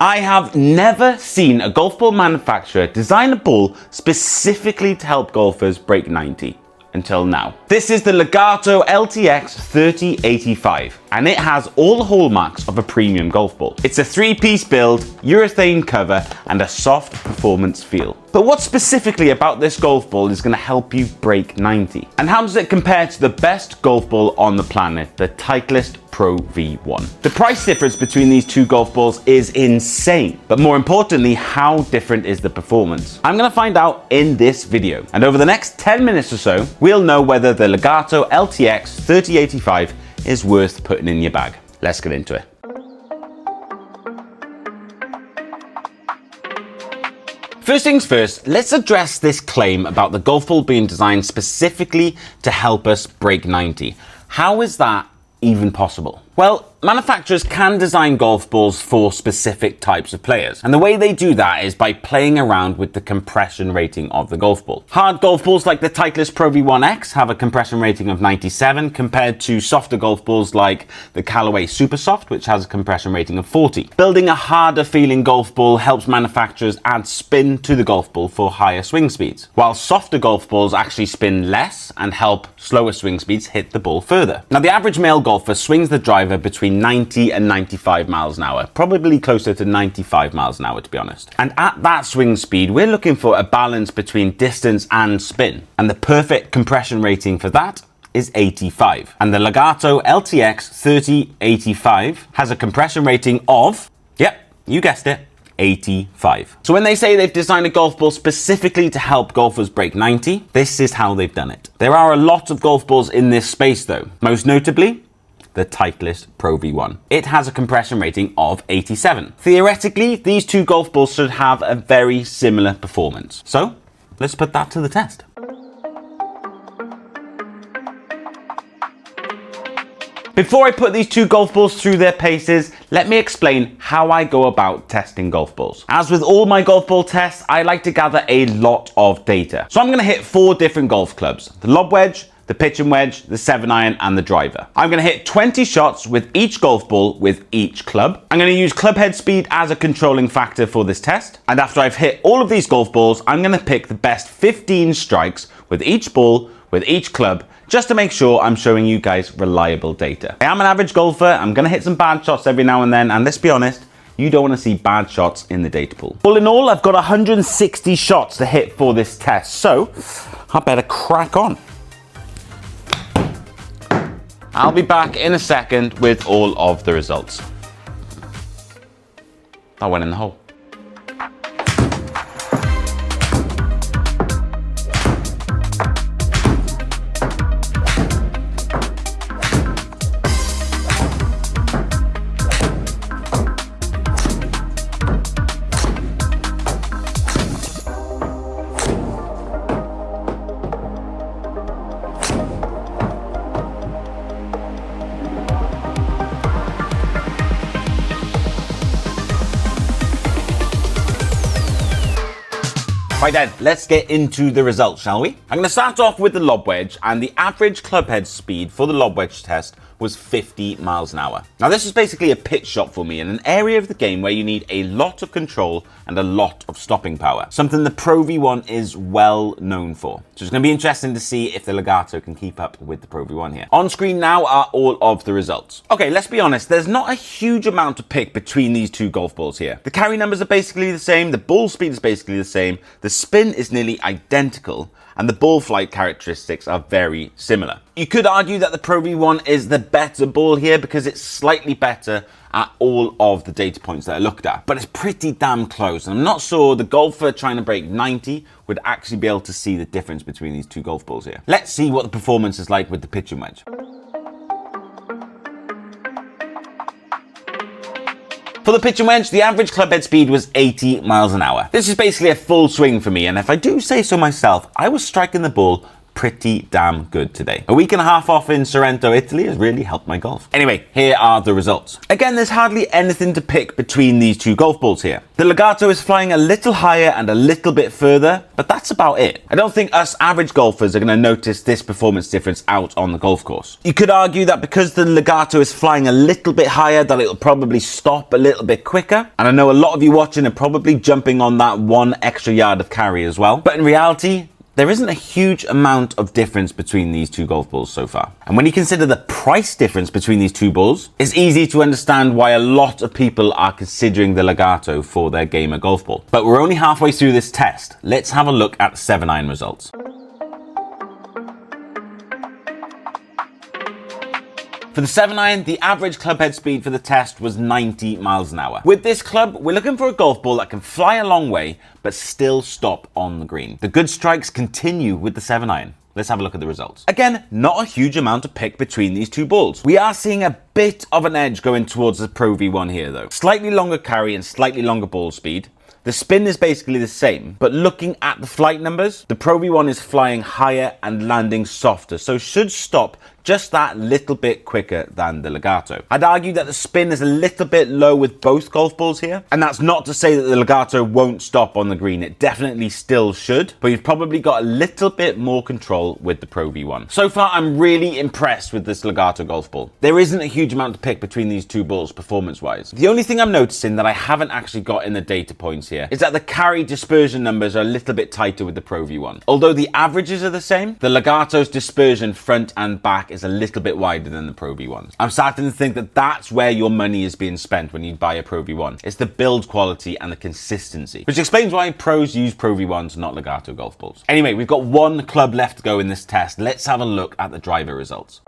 I have never seen a golf ball manufacturer design a ball specifically to help golfers break 90 until now. This is the Legato LTX 3085, and it has all the hallmarks of a premium golf ball. It's a 3-piece build, urethane cover, and a soft performance feel. But what specifically about this golf ball is going to help you break 90? And how does it compare to the best golf ball on the planet, the Titleist Pro V1? The price difference between these two golf balls is insane, but more importantly, how different is the performance? I'm going to find out in this video, and over the next 10 minutes or so, we'll know whether the Legato LTX 3085 is worth putting in your bag. Let's get into it. First things first, let's address this claim about the golf ball being designed specifically to help us break 90. How is that even possible? Well, manufacturers can design golf balls for specific types of players, and the way they do that is by playing around with the compression rating of the golf ball. Hard golf balls like the Titleist Pro V1X have a compression rating of 97 compared to softer golf balls like the Callaway Super Soft, which has a compression rating of 40. Building a harder feeling golf ball helps manufacturers add spin to the golf ball for higher swing speeds, while softer golf balls actually spin less and help slower swing speeds hit the ball further. Now, the average male golfer swings the driver between 90 and 95 miles an hour, probably closer to 95 miles an hour to be honest. And at that swing speed, we're looking for a balance between distance and spin. And the perfect compression rating for that is 85. And the Legato LTX 3085 has a compression rating of, yep, you guessed it, 85. So when they say they've designed a golf ball specifically to help golfers break 90, this is how they've done it. There are a lot of golf balls in this space though, most notably the Titleist Pro V1. It has a compression rating of 87. Theoretically, these two golf balls should have a very similar performance. So let's put that to the test. Before I put these two golf balls through their paces, let me explain how I go about testing golf balls. As with all my golf ball tests, I like to gather a lot of data. So I'm going to hit 4 different golf clubs: the lob wedge, the pitching wedge, the 7-iron, and the driver. I'm going to hit 20 shots with each golf ball with each club. I'm going to use club head speed as a controlling factor for this test. And after I've hit all of these golf balls, I'm going to pick the best 15 strikes with each ball, with each club, just to make sure I'm showing you guys reliable data. I am an average golfer. I'm going to hit some bad shots every now and then, and let's be honest, you don't want to see bad shots in the data pool. All in all, I've got 160 shots to hit for this test, so I better crack on. I'll be back in a second with all of the results. That went in the hole. Right then, let's get into the results, shall we? I'm going to start off with the lob wedge, and the average club head speed for the lob wedge test was 50 miles an hour. Now this is basically a pitch shot for me in an area of the game where you need a lot of control and a lot of stopping power, something the Pro V1 is well known for. So it's going to be interesting to see if the Legato can keep up with the Pro V1 here. On screen now are all of the results. Okay, let's be honest, there's not a huge amount to pick between these two golf balls here. The carry numbers are basically the same, the ball speed is basically the same, the spin is nearly identical, and the ball flight characteristics are very similar. You could argue that the Pro V1 is the better ball here because it's slightly better at all of the data points that I looked at, but it's pretty damn close. And I'm not sure the golfer trying to break 90 would actually be able to see the difference between these two golf balls here. Let's see what the performance is like with the pitching wedge. For the pitching wedge, the average club head speed was 80 miles an hour. This is basically a full swing for me, and if I do say so myself, I was striking the ball pretty damn good today. A week and a half off in Sorrento, Italy has really helped my golf. Anyway, here are the results. Again, there's hardly anything to pick between these two golf balls here. The Legato is flying a little higher and a little bit further, but that's about it. I don't think us average golfers are going to notice this performance difference out on the golf course. You could argue that because the Legato is flying a little bit higher, that it'll probably stop a little bit quicker. And I know a lot of you watching are probably jumping on that 1 extra yard of carry as well. But in reality, there isn't a huge amount of difference between these two golf balls so far. And when you consider the price difference between these two balls, it's easy to understand why a lot of people are considering the Legato for their gamer golf ball. But we're only halfway through this test. Let's have a look at the 7-iron results. For the 7-iron, the average club head speed for the test was 90 miles an hour. With this club, we're looking for a golf ball that can fly a long way, but still stop on the green. The good strikes continue with the 7-iron. Let's have a look at the results. Again, not a huge amount to pick between these two balls. We are seeing a bit of an edge going towards the Pro V1 here though. Slightly longer carry and slightly longer ball speed. The spin is basically the same, but looking at the flight numbers, the Pro V1 is flying higher and landing softer, so should stop just that little bit quicker than the Legato. I'd argue that the spin is a little bit low with both golf balls here, and that's not to say that the Legato won't stop on the green. It definitely still should, but you've probably got a little bit more control with the Pro V1. So far, I'm really impressed with this Legato golf ball. There isn't a huge amount to pick between these two balls performance-wise. The only thing I'm noticing that I haven't actually got in the data points here is that the carry dispersion numbers are a little bit tighter with the Pro V1. Although the averages are the same, the Legato's dispersion front and back is a little bit wider than the Pro V1. I'm starting to think that that's where your money is being spent when you buy a Pro V1. It's the build quality and the consistency, which explains why pros use Pro V1s, not Legato golf balls. Anyway, we've got one club left to go in this test. Let's have a look at the driver results.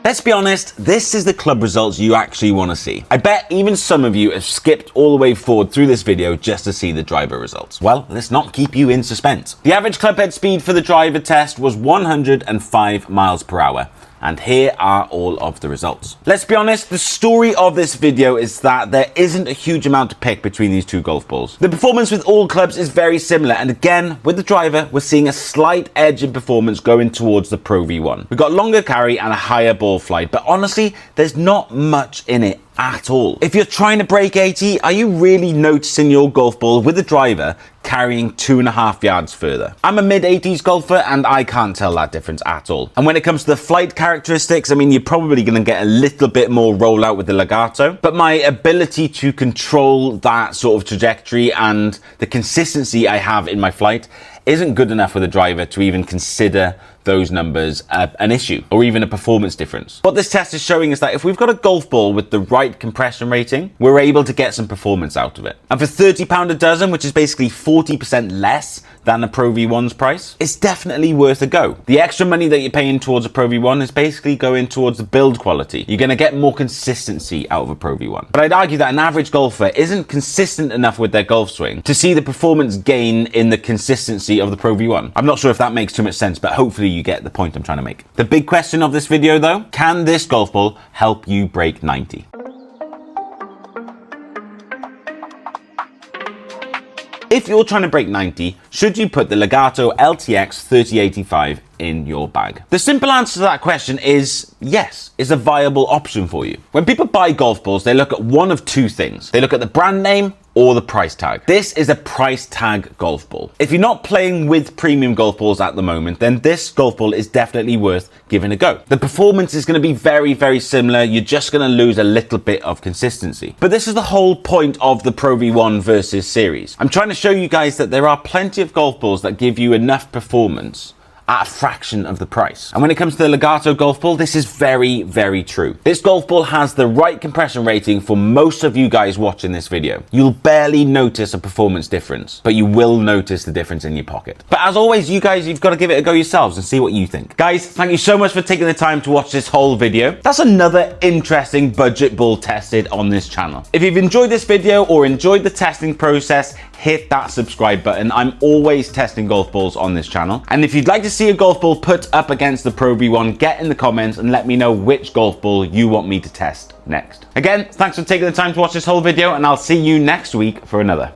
Let's be honest, this is the club results you actually want to see. I bet even some of you have skipped all the way forward through this video just to see the driver results. Well, let's not keep you in suspense. The average club head speed for the driver test was 105 miles per hour. And here are all of the results. Let's be honest, the story of this video is that there isn't a huge amount to pick between these two golf balls. The performance with all clubs is very similar, and again, with the driver, we're seeing a slight edge in performance going towards the Pro V1. We've got longer carry and a higher ball flight, but honestly, there's not much in it at all. If you're trying to break 80, are you really noticing your golf ball with the driver carrying 2.5 yards further? I'm a mid-80s golfer and I can't tell that difference at all. And when it comes to the flight characteristics, I mean, you're probably going to get a little bit more rollout with the Legato, but my ability to control that sort of trajectory and the consistency I have in my flight isn't good enough with a driver to even consider those numbers an issue or even a performance difference. What this test is showing is that if we've got a golf ball with the right compression rating, we're able to get some performance out of it. And for £30 a dozen, which is basically 40% less than the Pro V1's price, it's definitely worth a go. The extra money that you're paying towards a Pro V1 is basically going towards the build quality. You're going to get more consistency out of a Pro V1. But I'd argue that an average golfer isn't consistent enough with their golf swing to see the performance gain in the consistency of the Pro V1. I'm not sure if that makes too much sense, but hopefully you get the point I'm trying to make. The big question of this video though, can this golf ball help you break 90? If you're trying to break 90, should you put the Legato LTX 3085 in your bag? The simple answer to that question is yes, it's a viable option for you. When people buy golf balls, they look at one of two things. They look at the brand name or the price tag. This is a price tag golf ball. If you're not playing with premium golf balls at the moment, then this golf ball is definitely worth giving a go. The performance is going to be very, very similar. You're just going to lose a little bit of consistency. But this is the whole point of the Pro V1 versus series. I'm trying to show you guys that there are plenty of golf balls that give you enough performance at a fraction of the price. And when it comes to the Legato golf ball, this is very, very true. This golf ball has the right compression rating for most of you guys watching this video. You'll barely notice a performance difference, but you will notice the difference in your pocket. But as always, you guys, you've got to give it a go yourselves and see what you think. Guys, thank you so much for taking the time to watch this whole video. That's another interesting budget ball tested on this channel. If you've enjoyed this video or enjoyed the testing process, hit that subscribe button. I'm always testing golf balls on this channel. And if you'd like to see a golf ball put up against the Pro V1, get in the comments and let me know which golf ball you want me to test next. Again, thanks for taking the time to watch this whole video, and I'll see you next week for another.